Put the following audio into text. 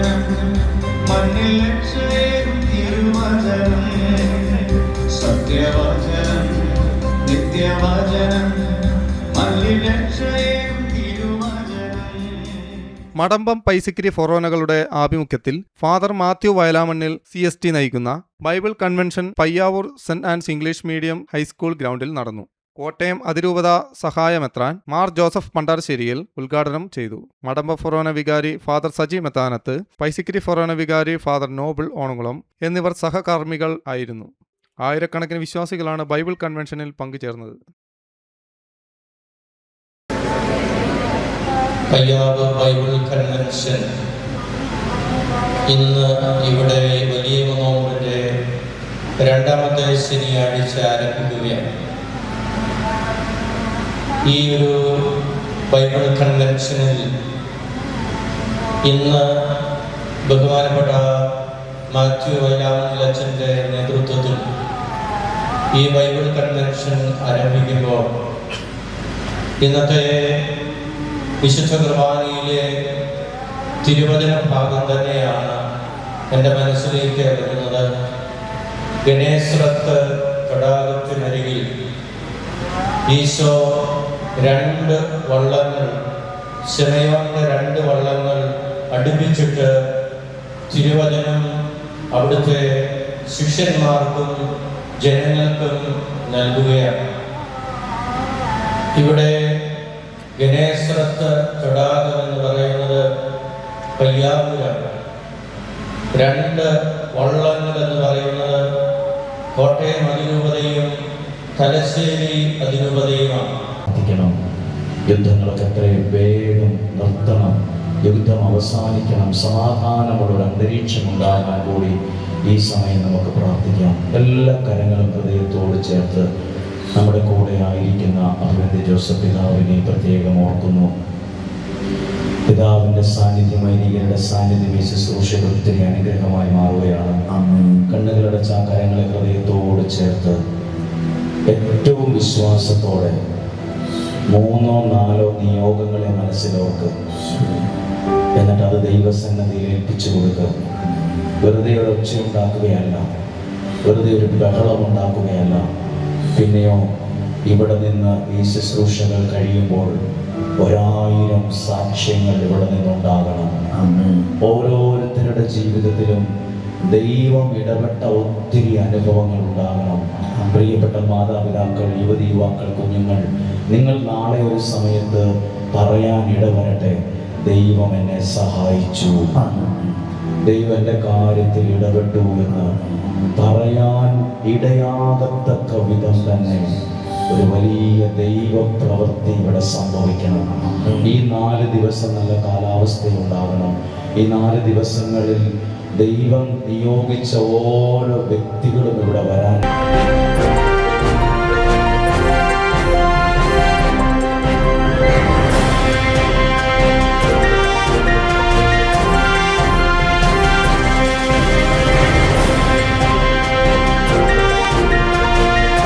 തിരുവചനം മണ്ണിൽ രക്ഷയേകും തിരുവചനം സത്യവചനം നിത്യവചനം മണ്ണിൽ രക്ഷയേകും തിരുവചനം. മടമ്പം പൈസിക്കിരി ഫൊറോനകളുടെ ആഭിമുഖ്യത്തിൽ ഫാദർ മാത്യു വയലാമണ്ണിൽ CST നയിക്കുന്ന Bible convention Payyavoor saint Ann's English medium high school ഗ്രൗണ്ടിൽ നടന്നു. കോട്ടയം അതിരൂപത സഹായമെത്രാൻ മാർ ജോസഫ് പണ്ടാർശ്ശേരിയിൽ ഉദ്ഘാടനം ചെയ്തു. മടമ്പ ഫൊറോന വികാരി ഫാദർ സജി മെത്താനത്ത്, പൈസിക്കിരി ഫൊറോന വികാരി ഫാദർ നോബിൾ ഓണകുളം എന്നിവർ സഹകർമ്മികൾ ആയിരുന്നു. ആയിരക്കണക്കിന് വിശ്വാസികളാണ് ബൈബിൾ കൺവെൻഷനിൽ പങ്കുചേർന്നത്. പയ്യാവ് ബൈബിൾ കൺവെൻഷൻ ഇന്ന് ഇവിടെ വലിയ നോമ്പിൻ്റെ രണ്ടാമത്തെ ശനിയാഴ്ച ആരംഭിക്കുകയാണ്. ഈ ഒരു ബൈബിൾ കൺവെൻഷനിൽ ഇന്ന് ബഹുമാനപ്പെട്ട മാത്യു വയലാമണ്ണിൽ അച്ഛൻ്റെ നേതൃത്വത്തിൽ ഈ ബൈബിൾ കൺവെൻഷൻ ആരംഭിക്കുമ്പോൾ ഇന്നത്തെ വിശുദ്ധ കുർബാനയിലെ തിരുവചന ഭാഗം തന്നെയാണ് എൻ്റെ മനസ്സിലേക്ക് വരുന്നത്. ഗണേശ്വരത്ത് തടാകത്തിനരികിൽ ഈശോ 2 വള്ളങ്ങൾ, ശിമയോന്റെ 2 വള്ളങ്ങൾ അടുപ്പിച്ചിട്ട് തിരുവചനം അവിടുത്തെ ശിഷ്യന്മാർക്കും ജനങ്ങൾക്കും നൽകുകയാണ്. ഇവിടെ ഗണേശ്വരത്ത് തടാകം എന്ന് പറയുന്നത് പയ്യാവൂരാണ്. 2 വള്ളങ്ങൾ എന്ന് പറയുന്നത് കോട്ടയം അതിരൂപതയും തലശ്ശേരി അതിരൂപതയുമാണ്. യുദ്ധങ്ങളൊക്കെ എത്രയും വേഗം നിർത്തണം, യുദ്ധം അവസാനിക്കണം, സമാധാനമുള്ള അന്തരീക്ഷം ഉണ്ടാകാൻ കൂടി ഈ സമയം നമുക്ക് പ്രാർത്ഥിക്കാം. എല്ലാ കരങ്ങളും ഹൃദയത്തോട് ചേർത്ത് നമ്മുടെ കൂടെ ആയിരിക്കുന്ന അഭിവന്ദ്യ ജോസഫ് പിതാവിനെ പ്രത്യേകം ഓർക്കുന്നു. പിതാവിൻ്റെ സാന്നിധ്യം, വൈദികരുടെ സാന്നിധ്യം ഈ ശുശ്രൂഷകൾ ഒത്തിരി അനുഗ്രഹമായി മാറുകയാണ്. കണ്ണുകളടച്ച ആ കരങ്ങളെ ഹൃദയത്തോട് ചേർത്ത് ഏറ്റവും വിശ്വാസത്തോടെ 3-4 നിയോഗങ്ങളെ മനസ്സിലോർക്ക്, എന്നിട്ട് അത് ദൈവസന്നദ്ധിയിൽ ഏൽപ്പിച്ചു കൊടുക്കുക. വെറുതെ ഒരു ഒച്ച ഉണ്ടാക്കുകയല്ല, വെറുതെ ഒരു ബഹളം ഉണ്ടാക്കുകയല്ല. പിന്നെയോ ഇവിടെ നിന്ന് ഈ ശുശ്രൂഷകൾ കഴിയുമ്പോൾ 1000 സാക്ഷ്യങ്ങൾ ഇവിടെ നിന്നുണ്ടാകണം. ഓരോരുത്തരുടെ ജീവിതത്തിലും ദൈവം ഇടപെട്ട ഒത്തിരി അനുഭവങ്ങൾ ഉണ്ടാകണം. പ്രിയപ്പെട്ട മാതാപിതാക്കൾ, യുവതി യുവാക്കൾ, കുഞ്ഞുങ്ങൾ, നിങ്ങൾ നാളെ ഒരു സമയത്ത് പറയാൻ ഇടവരട്ടെ, ദൈവം എന്നെ സഹായിച്ചു, ദൈവം എൻ്റെ കാര്യത്തിൽ ഇടപെട്ടു എന്ന് പറയാൻ ഇടയാകത്തക്ക വിധം തന്നെ ഒരു വലിയ ദൈവ പ്രവൃത്തി ഇവിടെ സംഭവിക്കണം. ഈ 4 ദിവസം നല്ല കാലാവസ്ഥയുണ്ടാകണം. ഈ 4 ദിവസങ്ങളിൽ ദൈവം നിയോഗിച്ച ഓരോ വ്യക്തികളും ഇവിടെ വരാൻ